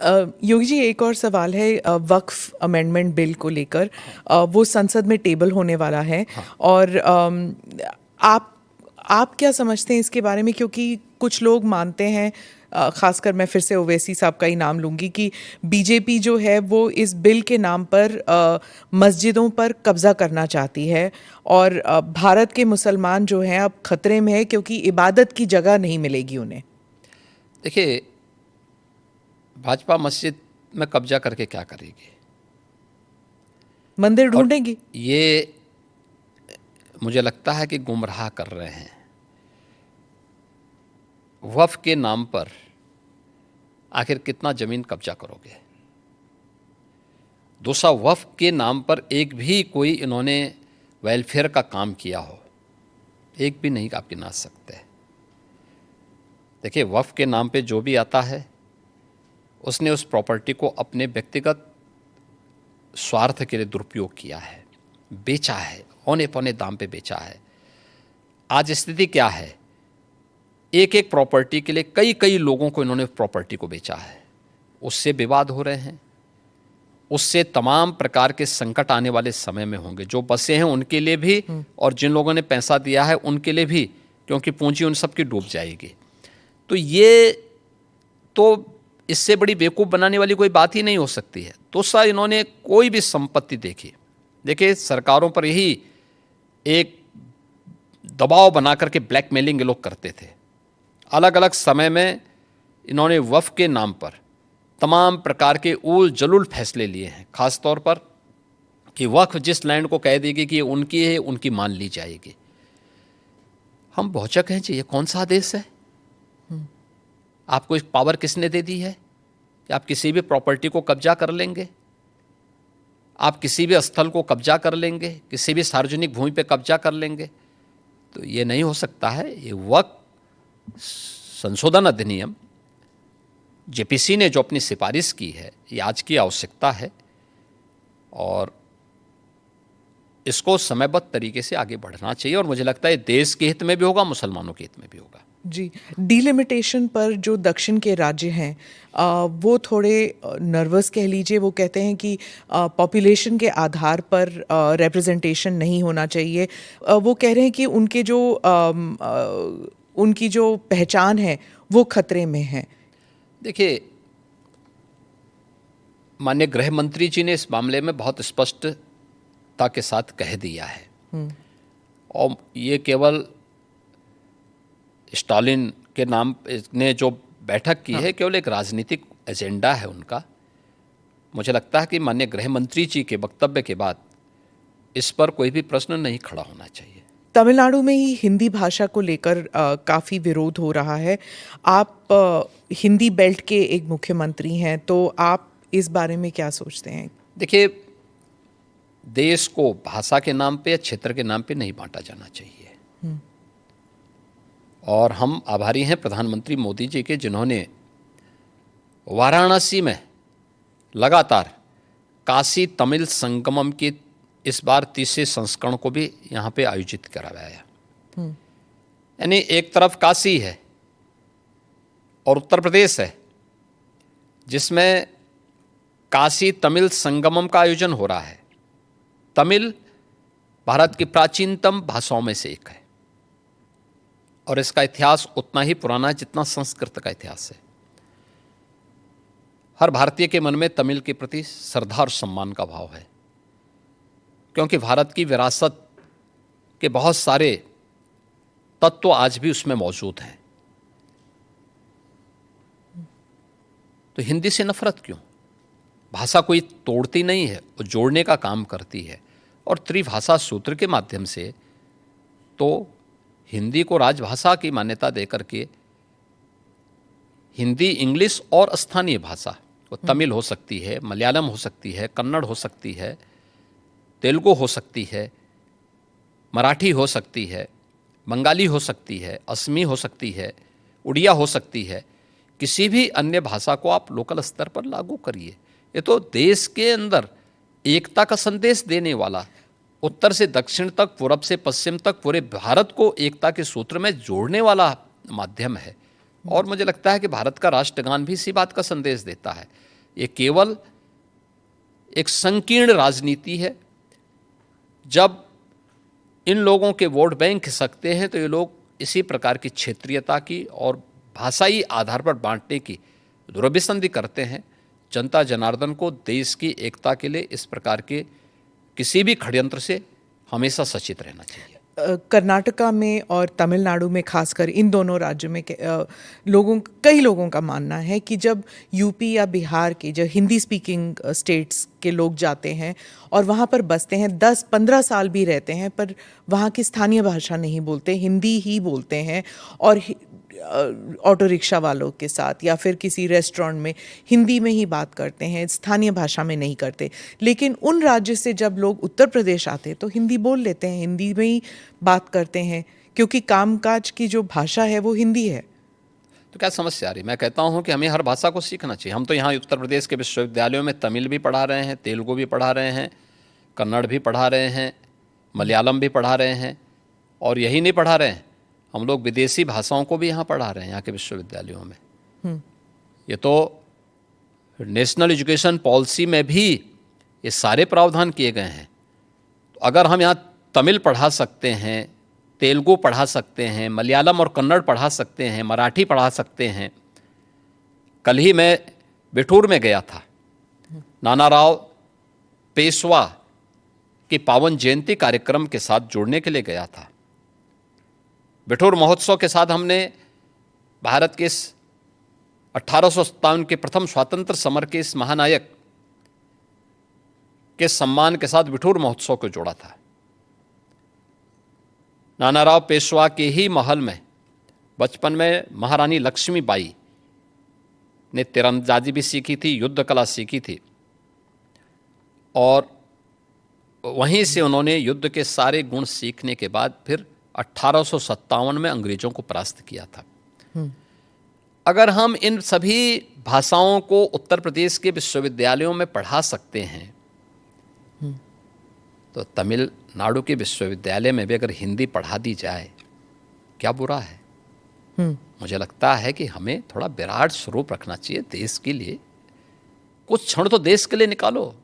योगी जी, एक और सवाल है वक्फ अमेंडमेंट बिल को लेकर। वो संसद में टेबल होने वाला है। हाँ। और आप आप क्या समझते हैं इसके बारे में? क्योंकि कुछ लोग मानते हैं, खासकर मैं फिर से ओवैसी साहब का ही नाम लूंगी, कि बीजेपी जो है वो इस बिल के नाम पर मस्जिदों पर कब्जा करना चाहती है, और भारत के मुसलमान जो हैं अब खतरे में है क्योंकि इबादत की जगह नहीं मिलेगी उन्हें। देखिए, भाजपा मस्जिद में कब्जा करके क्या करेगी? मंदिर और ढूंढेगी। ये मुझे लगता है कि गुमराह कर रहे हैं। वक्फ के नाम पर आखिर कितना ज़मीन कब्जा करोगे? दूसरा, वक्फ के नाम पर एक भी कोई इन्होंने वेलफेयर का काम किया हो, एक भी नहीं आप गिना सकते। देखिए, वक्फ के नाम पे जो भी आता है उसने उस प्रॉपर्टी को अपने व्यक्तिगत स्वार्थ के लिए दुरुपयोग किया है, बेचा है, औने पौने दाम पे बेचा है। आज स्थिति क्या है? एक एक प्रॉपर्टी के लिए कई कई लोगों को इन्होंने प्रॉपर्टी को बेचा है। उससे विवाद हो रहे हैं, उससे तमाम प्रकार के संकट आने वाले समय में होंगे। जो बसे हैं उनके लिए भी और जिन लोगों ने पैसा दिया है उनके लिए भी, क्योंकि पूंजी उन सब की डूब जाएगी। तो ये तो इससे बड़ी बेवकूफ़ बनाने वाली कोई बात ही नहीं हो सकती है। दूसरा, इन्होंने कोई भी संपत्ति देखी, देखिए सरकारों पर यही एक दबाव बना करके ब्लैकमेलिंग ये लोग करते थे। अलग अलग समय में इन्होंने वक्फ के नाम पर तमाम प्रकार के उल जलुल फैसले लिए हैं। ख़ास तौर पर कि वक्फ जिस लैंड को कह देगी कि ये उनकी है, उनकी मान ली जाएगी। हम बहुचक हैं जी, ये कौन सा देश है? आपको एक पावर किसने दे दी है कि आप किसी भी प्रॉपर्टी को कब्जा कर लेंगे, आप किसी भी स्थल को कब्जा कर लेंगे, किसी भी सार्वजनिक भूमि पे कब्जा कर लेंगे? तो ये नहीं हो सकता है। ये वक्फ संशोधन अधिनियम जेपीसी ने जो अपनी सिफारिश की है, ये आज की आवश्यकता है और इसको समयबद्ध तरीके से आगे बढ़ना चाहिए। और मुझे लगता है देश के हित में भी होगा, मुसलमानों के हित में भी होगा। जी, डिलिमिटेशन पर जो दक्षिण के राज्य हैं वो थोड़े नर्वस कह लीजिए। वो कहते हैं कि पॉपुलेशन के आधार पर रिप्रेजेंटेशन नहीं होना चाहिए। वो कह रहे हैं कि उनकी जो पहचान है वो खतरे में है। देखिए, माननीय गृह मंत्री जी ने इस मामले में बहुत स्पष्टता के साथ कह दिया है और ये केवल स्टालिन के नाम ने जो बैठक की है, केवल एक राजनीतिक एजेंडा है उनका। मुझे लगता है कि माननीय गृह मंत्री जी के वक्तव्य के बाद इस पर कोई भी प्रश्न नहीं खड़ा होना चाहिए। तमिलनाडु में ही हिंदी भाषा को लेकर काफ़ी विरोध हो रहा है। आप हिंदी बेल्ट के एक मुख्यमंत्री हैं, तो आप इस बारे में क्या सोचते हैं? देखिए, देश को भाषा के नाम पे या क्षेत्र के नाम पे नहीं बांटा जाना चाहिए। और हम आभारी हैं प्रधानमंत्री मोदी जी के, जिन्होंने वाराणसी में लगातार काशी तमिल संगमम की इस बार तीसरे संस्करण को भी यहाँ पे आयोजित करवाया। यानी एक तरफ काशी है और उत्तर प्रदेश है, जिसमें काशी तमिल संगमम का आयोजन हो रहा है। तमिल भारत की प्राचीनतम भाषाओं में से एक है और इसका इतिहास उतना ही पुराना है जितना संस्कृत का इतिहास है। हर भारतीय के मन में तमिल के प्रति श्रद्धा और सम्मान का भाव है, क्योंकि भारत की विरासत के बहुत सारे तत्व आज भी उसमें मौजूद हैं। तो हिंदी से नफरत क्यों? भाषा कोई तोड़ती नहीं है, वो जोड़ने का काम करती है। और त्रिभाषा सूत्र के माध्यम से तो हिंदी को राजभाषा की मान्यता देकर के हिंदी, इंग्लिश और स्थानीय भाषा, वो तमिल हो सकती है, मलयालम हो सकती है, कन्नड़ हो सकती है, तेलुगु हो सकती है, मराठी हो सकती है, बंगाली हो सकती है, असमी हो सकती है, उड़िया हो सकती है। किसी भी अन्य भाषा को आप लोकल स्तर पर लागू करिए। ये तो देश के अंदर एकता का संदेश देने वाला, उत्तर से दक्षिण तक, पूरब से पश्चिम तक पूरे भारत को एकता के सूत्र में जोड़ने वाला माध्यम है। और मुझे लगता है कि भारत का राष्ट्रगान भी इसी बात का संदेश देता है ये केवल एक संकीर्ण राजनीति है। जब इन लोगों के वोट बैंक खिसकते हैं तो ये लोग इसी प्रकार की क्षेत्रीयता की और भाषाई आधार पर बांटने की दुरभिसंधि करते हैं। जनता जनार्दन को देश की एकता के लिए इस प्रकार के किसी भी षड्यंत्र से हमेशा सचेत रहना चाहिए। कर्नाटका में और तमिलनाडु में खासकर इन दोनों राज्यों में कई लोगों का मानना है कि जब यूपी या बिहार के जो हिंदी स्पीकिंग स्टेट्स के लोग जाते हैं और वहाँ पर बसते हैं, 10-15 साल भी रहते हैं, पर वहाँ की स्थानीय भाषा नहीं बोलते, हिंदी ही बोलते हैं और ऑटो रिक्शा वालों के साथ या फिर किसी रेस्टोरेंट में हिंदी में ही बात करते हैं, स्थानीय भाषा में नहीं करते। लेकिन उन राज्य से जब लोग उत्तर प्रदेश आते हैं तो हिंदी बोल लेते हैं, हिंदी में ही बात करते हैं, क्योंकि कामकाज की जो भाषा है वो हिंदी है। तो क्या समस्या आ रही? मैं कहता हूँ कि हमें हर भाषा को सीखना चाहिए। हम तो यहाँ उत्तर प्रदेश के विश्वविद्यालयों में तमिल भी पढ़ा रहे हैं, तेलुगु भी पढ़ा रहे हैं, कन्नड़ भी पढ़ा रहे हैं, मलयालम भी पढ़ा रहे हैं, और यही नहीं पढ़ा रहे हैं, हम लोग विदेशी भाषाओं को भी यहाँ पढ़ा रहे हैं यहाँ के विश्वविद्यालयों में। ये तो नेशनल एजुकेशन पॉलिसी में भी ये सारे प्रावधान किए गए हैं। तो अगर हम यहाँ तमिल पढ़ा सकते हैं, तेलुगु पढ़ा सकते हैं, मलयालम और कन्नड़ पढ़ा सकते हैं, मराठी पढ़ा सकते हैं। कल ही मैं बिठूर में गया था, नानाराव पेशवा की पावन जयंती कार्यक्रम के साथ जुड़ने के लिए गया था। बिठूर महोत्सव के साथ हमने भारत के इस 1857 के प्रथम स्वतंत्र समर के इस महानायक के सम्मान के साथ बिठूर महोत्सव को जोड़ा था। नानाराव पेशवा के ही महल में बचपन में महारानी लक्ष्मीबाई ने तीरंदाजी भी सीखी थी, युद्ध कला सीखी थी, और वहीं से उन्होंने युद्ध के सारे गुण सीखने के बाद फिर 1857 में अंग्रेजों को परास्त किया था। अगर हम इन सभी भाषाओं को उत्तर प्रदेश के विश्वविद्यालयों में पढ़ा सकते हैं तो तमिलनाडु के विश्वविद्यालय में भी अगर हिंदी पढ़ा दी जाए, क्या बुरा है? मुझे लगता है कि हमें थोड़ा विराट स्वरूप रखना चाहिए देश के लिए। कुछ क्षण तो देश के लिए निकालो।